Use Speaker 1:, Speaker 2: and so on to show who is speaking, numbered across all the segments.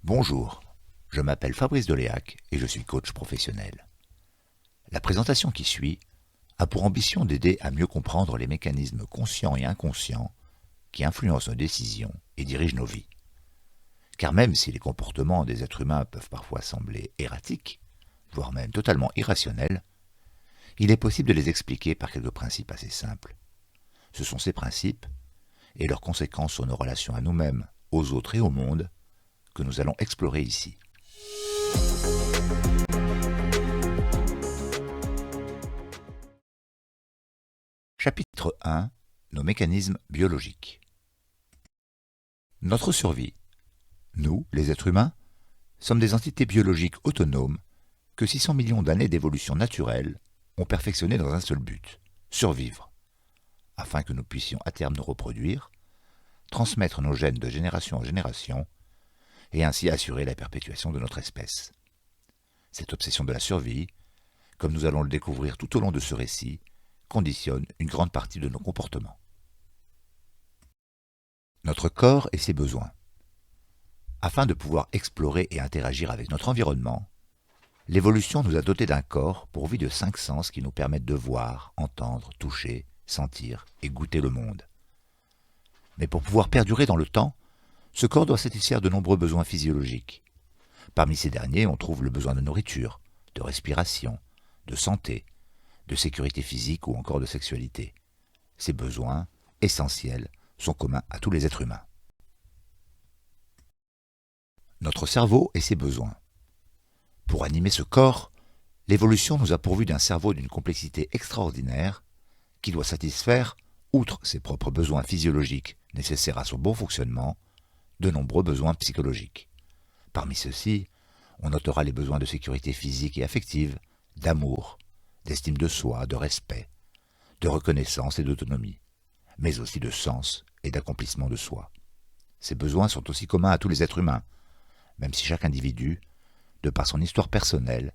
Speaker 1: Bonjour, je m'appelle Fabrice Deléac et je suis coach professionnel. La présentation qui suit a pour ambition d'aider à mieux comprendre les mécanismes conscients et inconscients qui influencent nos décisions et dirigent nos vies. Car même si les comportements des êtres humains peuvent parfois sembler erratiques, voire même totalement irrationnels, il est possible de les expliquer par quelques principes assez simples. Ce sont ces principes, et leurs conséquences sur nos relations à nous-mêmes, aux autres et au monde, que nous allons explorer ici. Chapitre 1. Nos mécanismes biologiques. Notre survie. Nous, les êtres humains, sommes des entités biologiques autonomes que 600 millions d'années d'évolution naturelle ont perfectionné dans un seul but, survivre, afin que nous puissions à terme nous reproduire, transmettre nos gènes de génération en génération, et ainsi assurer la perpétuation de notre espèce. Cette obsession de la survie, comme nous allons le découvrir tout au long de ce récit, conditionne une grande partie de nos comportements. Notre corps et ses besoins. Afin de pouvoir explorer et interagir avec notre environnement, l'évolution nous a dotés d'un corps pourvu de 5 sens qui nous permettent de voir, entendre, toucher, sentir et goûter le monde. Mais pour pouvoir perdurer dans le temps, ce corps doit satisfaire de nombreux besoins physiologiques. Parmi ces derniers, on trouve le besoin de nourriture, de respiration, de santé, de sécurité physique ou encore de sexualité. Ces besoins, essentiels, sont communs à tous les êtres humains. Notre cerveau et ses besoins. Pour animer ce corps, l'évolution nous a pourvu d'un cerveau d'une complexité extraordinaire qui doit satisfaire, outre ses propres besoins physiologiques nécessaires à son bon fonctionnement, de nombreux besoins psychologiques. Parmi ceux-ci, on notera les besoins de sécurité physique et affective, d'amour, d'estime de soi, de respect, de reconnaissance et d'autonomie, mais aussi de sens et d'accomplissement de soi. Ces besoins sont aussi communs à tous les êtres humains, même si chaque individu, de par son histoire personnelle,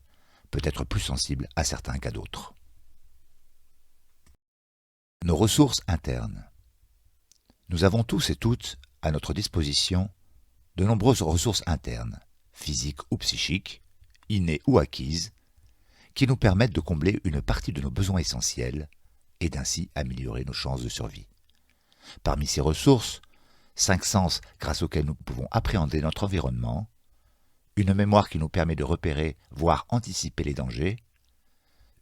Speaker 1: peut être plus sensible à certains qu'à d'autres. Nos ressources internes. Nous avons tous et toutes à notre disposition de nombreuses ressources internes, physiques ou psychiques, innées ou acquises, qui nous permettent de combler une partie de nos besoins essentiels et d'ainsi améliorer nos chances de survie. Parmi ces ressources, 5 sens grâce auxquels nous pouvons appréhender notre environnement, une mémoire qui nous permet de repérer, voire anticiper les dangers,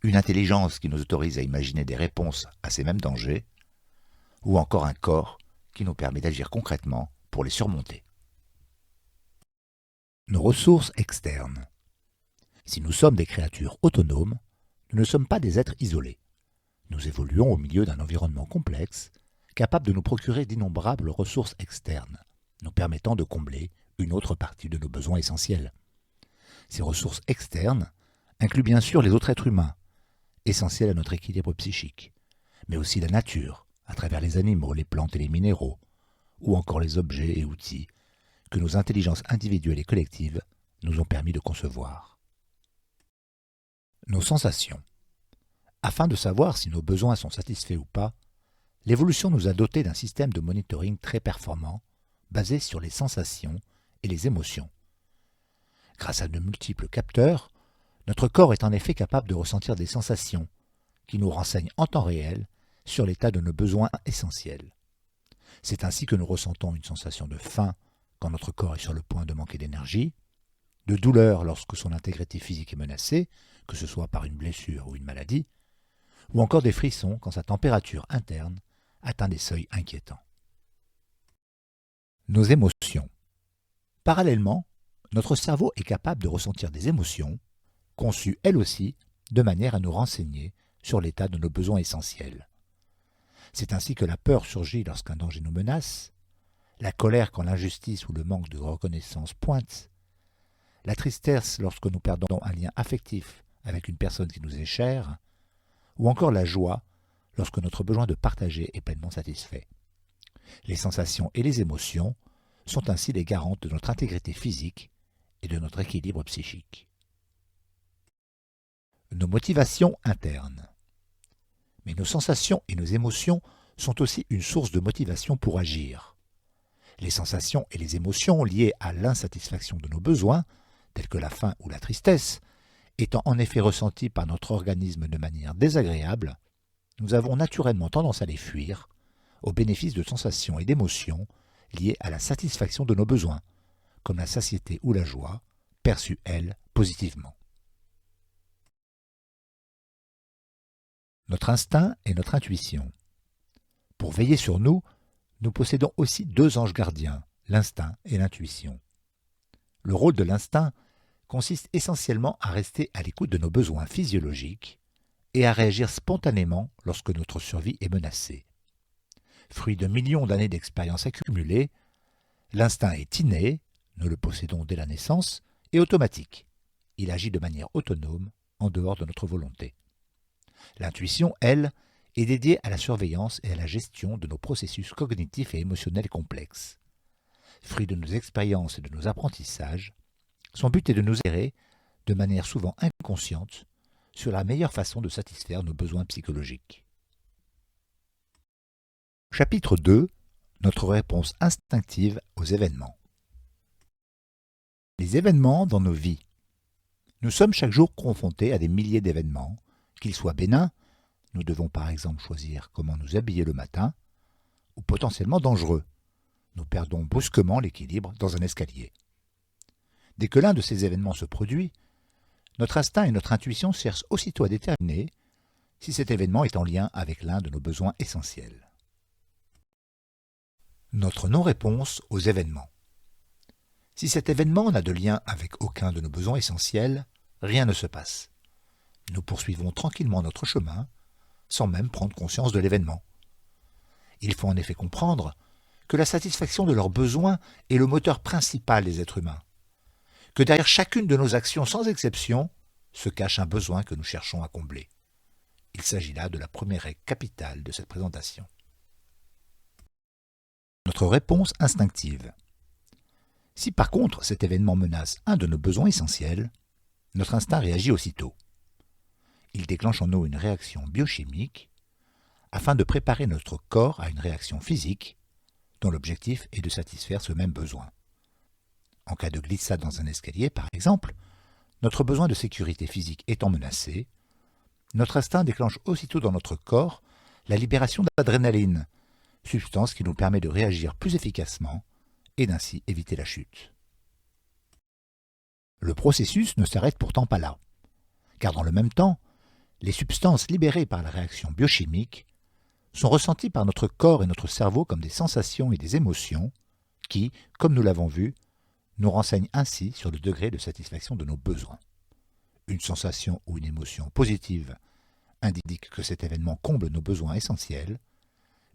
Speaker 1: une intelligence qui nous autorise à imaginer des réponses à ces mêmes dangers, ou encore un corps qui nous permet d'agir concrètement pour les surmonter. Nos ressources externes. Si nous sommes des créatures autonomes, nous ne sommes pas des êtres isolés. Nous évoluons au milieu d'un environnement complexe, capable de nous procurer d'innombrables ressources externes, nous permettant de combler une autre partie de nos besoins essentiels. Ces ressources externes incluent bien sûr les autres êtres humains, essentiels à notre équilibre psychique, mais aussi la nature, à travers les animaux, les plantes et les minéraux, ou encore les objets et outils que nos intelligences individuelles et collectives nous ont permis de concevoir. Nos sensations. Afin de savoir si nos besoins sont satisfaits ou pas, l'évolution nous a dotés d'un système de monitoring très performant, basé sur les sensations et les émotions. Grâce à de multiples capteurs, notre corps est en effet capable de ressentir des sensations qui nous renseignent en temps réel sur l'état de nos besoins essentiels. C'est ainsi que nous ressentons une sensation de faim quand notre corps est sur le point de manquer d'énergie, de douleur lorsque son intégrité physique est menacée, que ce soit par une blessure ou une maladie, ou encore des frissons quand sa température interne atteint des seuils inquiétants. Nos émotions. Parallèlement, notre cerveau est capable de ressentir des émotions, conçues elles aussi de manière à nous renseigner sur l'état de nos besoins essentiels. C'est ainsi que la peur surgit lorsqu'un danger nous menace, la colère quand l'injustice ou le manque de reconnaissance pointe, la tristesse lorsque nous perdons un lien affectif avec une personne qui nous est chère, ou encore la joie lorsque notre besoin de partager est pleinement satisfait. Les sensations et les émotions sont ainsi les garantes de notre intégrité physique et de notre équilibre psychique. Nos motivations internes. Mais nos sensations et nos émotions sont aussi une source de motivation pour agir. Les sensations et les émotions liées à l'insatisfaction de nos besoins, tels que la faim ou la tristesse, étant en effet ressenties par notre organisme de manière désagréable, nous avons naturellement tendance à les fuir, au bénéfice de sensations et d'émotions liées à la satisfaction de nos besoins, comme la satiété ou la joie, perçues, elles, positivement. Notre instinct et notre intuition. Pour veiller sur nous, nous possédons aussi deux anges gardiens, l'instinct et l'intuition. Le rôle de l'instinct consiste essentiellement à rester à l'écoute de nos besoins physiologiques et à réagir spontanément lorsque notre survie est menacée. Fruit de millions d'années d'expérience accumulées, l'instinct est inné, nous le possédons dès la naissance, et automatique. Il agit de manière autonome, en dehors de notre volonté. L'intuition, elle, est dédiée à la surveillance et à la gestion de nos processus cognitifs et émotionnels complexes. Fruit de nos expériences et de nos apprentissages, son but est de nous éclairer, de manière souvent inconsciente, sur la meilleure façon de satisfaire nos besoins psychologiques. Chapitre 2. Notre réponse instinctive aux événements. Les événements dans nos vies. Nous sommes chaque jour confrontés à des milliers d'événements, qu'ils soient bénins, nous devons par exemple choisir comment nous habiller le matin, ou potentiellement dangereux. Nous perdons brusquement l'équilibre dans un escalier. Dès que l'un de ces événements se produit, notre instinct et notre intuition cherchent aussitôt à déterminer si cet événement est en lien avec l'un de nos besoins essentiels. Notre non-réponse aux événements. Si cet événement n'a de lien avec aucun de nos besoins essentiels, rien ne se passe. Nous poursuivons tranquillement notre chemin, sans même prendre conscience de l'événement. Il faut en effet comprendre que la satisfaction de leurs besoins est le moteur principal des êtres humains, que derrière chacune de nos actions sans exception se cache un besoin que nous cherchons à combler. Il s'agit là de la première règle capitale de cette présentation. Notre réponse instinctive. Si par contre cet événement menace un de nos besoins essentiels, notre instinct réagit aussitôt. Il déclenche en nous une réaction biochimique afin de préparer notre corps à une réaction physique dont l'objectif est de satisfaire ce même besoin. En cas de glissade dans un escalier, par exemple, notre besoin de sécurité physique étant menacé, notre instinct déclenche aussitôt dans notre corps la libération d'adrénaline, substance qui nous permet de réagir plus efficacement et d'ainsi éviter la chute. Le processus ne s'arrête pourtant pas là, car dans le même temps, les substances libérées par la réaction biochimique sont ressenties par notre corps et notre cerveau comme des sensations et des émotions qui, comme nous l'avons vu, nous renseignent ainsi sur le degré de satisfaction de nos besoins. Une sensation ou une émotion positive indique que cet événement comble nos besoins essentiels,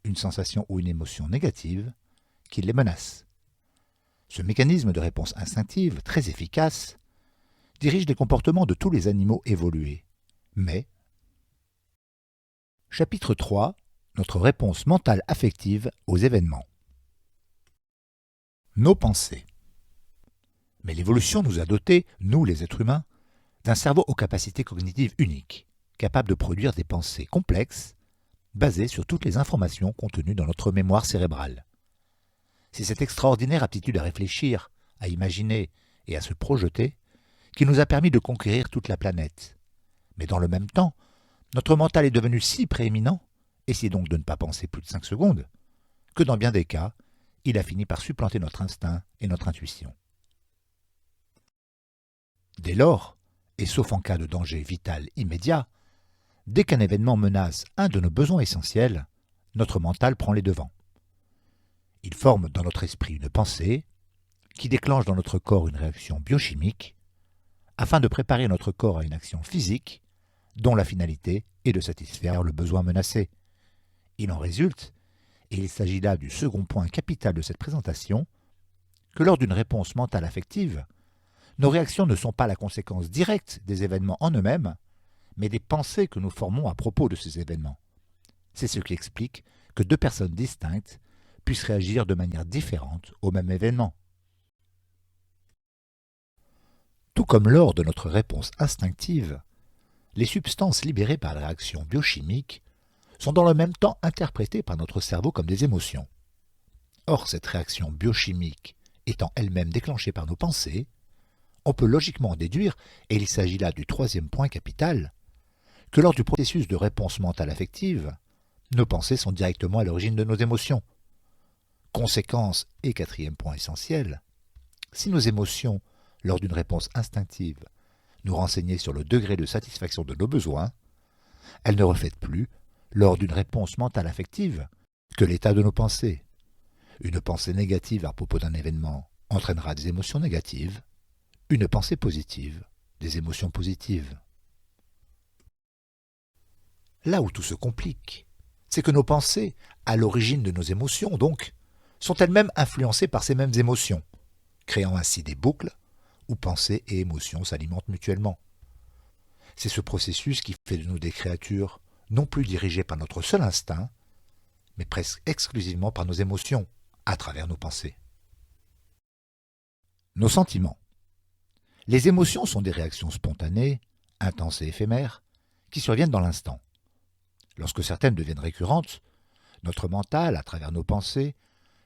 Speaker 1: une sensation ou une émotion négative qui les menace. Ce mécanisme de réponse instinctive, très efficace, dirige les comportements de tous les animaux évolués. Mais, chapitre 3, notre réponse mentale affective aux événements. Nos pensées. Mais l'évolution nous a dotés, nous les êtres humains, d'un cerveau aux capacités cognitives uniques, capable de produire des pensées complexes, basées sur toutes les informations contenues dans notre mémoire cérébrale. C'est cette extraordinaire aptitude à réfléchir, à imaginer et à se projeter qui nous a permis de conquérir toute la planète. Mais dans le même temps, notre mental est devenu si prééminent, essayez donc de ne pas penser plus de 5 secondes, que dans bien des cas, il a fini par supplanter notre instinct et notre intuition. Dès lors, et sauf en cas de danger vital immédiat, dès qu'un événement menace un de nos besoins essentiels, notre mental prend les devants. Il forme dans notre esprit une pensée qui déclenche dans notre corps une réaction biochimique afin de préparer notre corps à une action physique dont la finalité est de satisfaire le besoin menacé. Il en résulte, et il s'agit là du second point capital de cette présentation, que lors d'une réponse mentale affective, nos réactions ne sont pas la conséquence directe des événements en eux-mêmes, mais des pensées que nous formons à propos de ces événements. C'est ce qui explique que deux personnes distinctes puissent réagir de manière différente au même événement. Tout comme lors de notre réponse instinctive, les substances libérées par la réaction biochimique sont dans le même temps interprétées par notre cerveau comme des émotions. Or, cette réaction biochimique étant elle-même déclenchée par nos pensées, on peut logiquement en déduire, et il s'agit là du troisième point capital, que lors du processus de réponse mentale affective, nos pensées sont directement à l'origine de nos émotions. Conséquence et quatrième point essentiel, si nos émotions, lors d'une réponse instinctive, nous renseignaient sur le degré de satisfaction de nos besoins, elles ne reflètent plus, lors d'une réponse mentale affective, que l'état de nos pensées. Une pensée négative à propos d'un événement entraînera des émotions négatives, une pensée positive, des émotions positives. Là où tout se complique, c'est que nos pensées, à l'origine de nos émotions donc, sont elles-mêmes influencées par ces mêmes émotions, créant ainsi des boucles où pensées et émotions s'alimentent mutuellement. C'est ce processus qui fait de nous des créatures non plus dirigées par notre seul instinct, mais presque exclusivement par nos émotions, à travers nos pensées. Nos sentiments. Les émotions sont des réactions spontanées, intenses et éphémères, qui surviennent dans l'instant. Lorsque certaines deviennent récurrentes, notre mental, à travers nos pensées,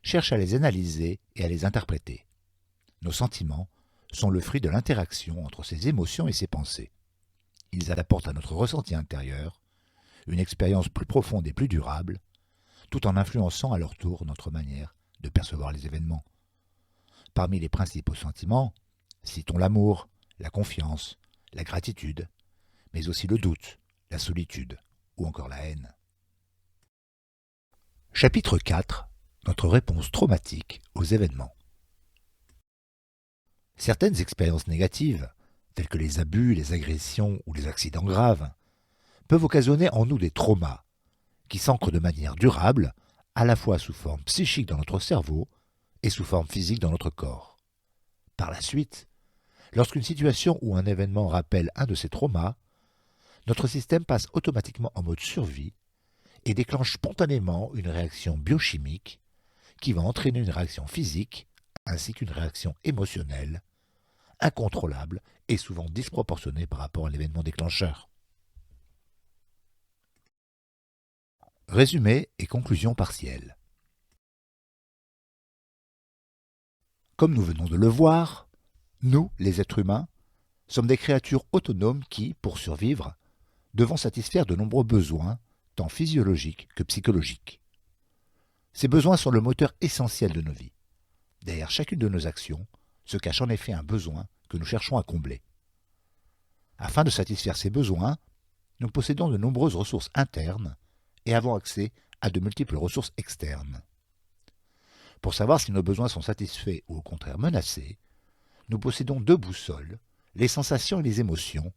Speaker 1: cherche à les analyser et à les interpréter. Nos sentiments sont le fruit de l'interaction entre ces émotions et ces pensées. Ils apportent à notre ressenti intérieur une expérience plus profonde et plus durable, tout en influençant à leur tour notre manière de percevoir les événements. Parmi les principaux sentiments, citons l'amour, la confiance, la gratitude, mais aussi le doute, la solitude ou encore la haine. Chapitre 4. Notre réponse traumatique aux événements. Certaines expériences négatives, telles que les abus, les agressions ou les accidents graves, peuvent occasionner en nous des traumas qui s'ancrent de manière durable, à la fois sous forme psychique dans notre cerveau et sous forme physique dans notre corps. Par la suite, lorsqu'une situation ou un événement rappelle un de ces traumas, notre système passe automatiquement en mode survie et déclenche spontanément une réaction biochimique qui va entraîner une réaction physique ainsi qu'une réaction émotionnelle, incontrôlable et souvent disproportionnée par rapport à l'événement déclencheur. Résumé et conclusion partielle. Comme nous venons de le voir, nous, les êtres humains, sommes des créatures autonomes qui, pour survivre, devons satisfaire de nombreux besoins, tant physiologiques que psychologiques. Ces besoins sont le moteur essentiel de nos vies. Derrière chacune de nos actions se cache en effet un besoin que nous cherchons à combler. Afin de satisfaire ces besoins, nous possédons de nombreuses ressources internes et avons accès à de multiples ressources externes. Pour savoir si nos besoins sont satisfaits ou au contraire menacés, nous possédons deux boussoles, les sensations et les émotions,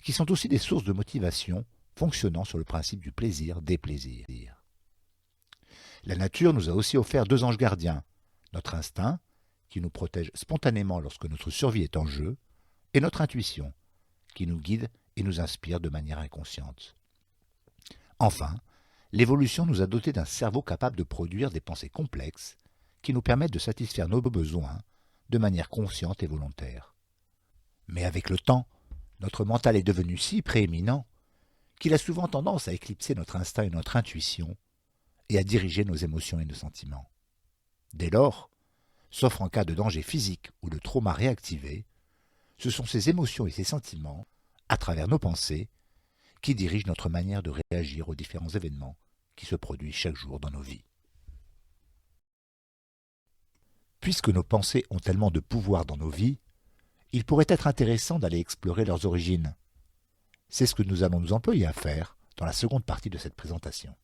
Speaker 1: qui sont aussi des sources de motivation fonctionnant sur le principe du plaisir-déplaisir. La nature nous a aussi offert deux anges gardiens, notre instinct, qui nous protège spontanément lorsque notre survie est en jeu, et notre intuition, qui nous guide et nous inspire de manière inconsciente. Enfin, l'évolution nous a dotés d'un cerveau capable de produire des pensées complexes qui nous permettent de satisfaire nos besoins de manière consciente et volontaire. Mais avec le temps, notre mental est devenu si prééminent qu'il a souvent tendance à éclipser notre instinct et notre intuition et à diriger nos émotions et nos sentiments. Dès lors, sauf en cas de danger physique ou de trauma réactivé, ce sont ces émotions et ces sentiments, à travers nos pensées, qui dirigent notre manière de réagir aux différents événements qui se produisent chaque jour dans nos vies. Puisque nos pensées ont tellement de pouvoir dans nos vies, il pourrait être intéressant d'aller explorer leurs origines. C'est ce que nous allons nous employer à faire dans la seconde partie de cette présentation.